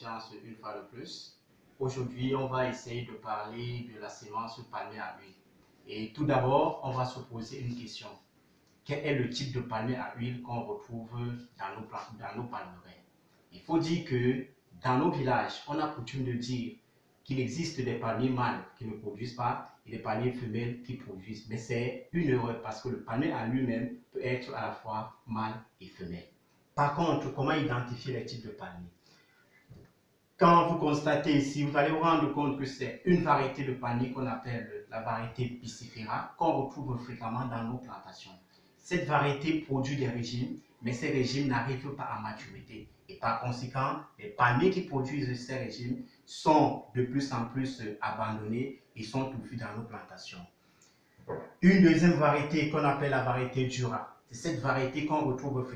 confiance une fois de plus. Aujourd'hui, on va essayer de parler de la sémence palmier à huile. Et tout d'abord, on va se poser une question. Quel est le type de palmier à huile qu'on retrouve dans nos palmeraies? Il faut dire que dans nos villages, on a coutume de dire qu'il existe des palmiers mâles qui ne produisent pas et des palmiers femelles qui produisent. Mais c'est une erreur parce que le palmier à lui-même peut être à la fois mâle et femelle. Par contre, comment identifier les types de palmiers? Quand vous constatez ici, vous allez vous rendre compte que c'est une variété de palmier qu'on appelle la variété Piscifera, qu'on retrouve fréquemment dans nos plantations. Cette variété produit des régimes, mais ces régimes n'arrivent pas à maturité. Et par conséquent, les palmiers qui produisent ces régimes sont de plus en plus abandonnés et sont touffus dans nos plantations. Une deuxième variété qu'on appelle la variété Dura. C'est cette variété qu'on retrouve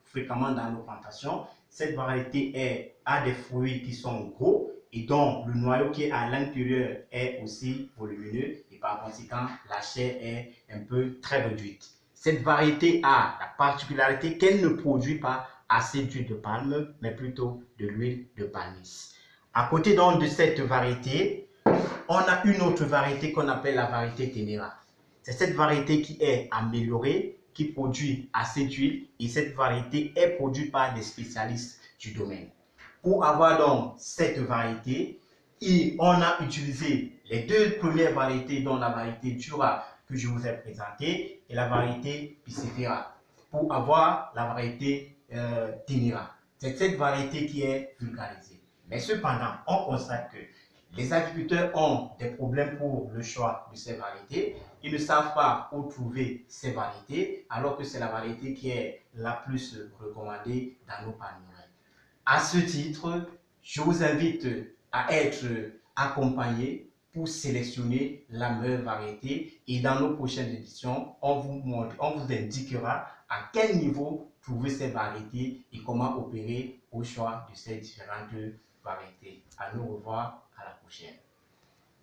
fréquemment dans nos plantations. Cette variété a des fruits qui sont gros et dont le noyau qui est à l'intérieur est aussi volumineux et par conséquent la chair est un peu très réduite. Cette variété a la particularité qu'elle ne produit pas assez d'huile de palme mais plutôt de l'huile de palmiste. À côté donc de cette variété, on a une autre variété qu'on appelle la variété Ténéra. C'est cette variété qui est améliorée, qui produit assez d'huile et cette variété est produite par des spécialistes du domaine. Pour avoir donc cette variété, on a utilisé les deux premières variétés, dont la variété Dura que je vous ai présentée et la variété Piscifera, pour avoir la variété Ténéra. C'est cette variété qui est vulgarisée. Mais cependant, on constate que les agriculteurs ont des problèmes pour le choix de ces variétés. Ils ne savent pas où trouver ces variétés, alors que c'est la variété qui est la plus recommandée dans nos palmeraies. À ce titre, je vous invite à être accompagné pour sélectionner la meilleure variété et dans nos prochaines éditions, on vous indiquera à quel niveau trouver ces variétés et comment opérer au choix de ces différentes variétés. À nous revoir à la prochaine.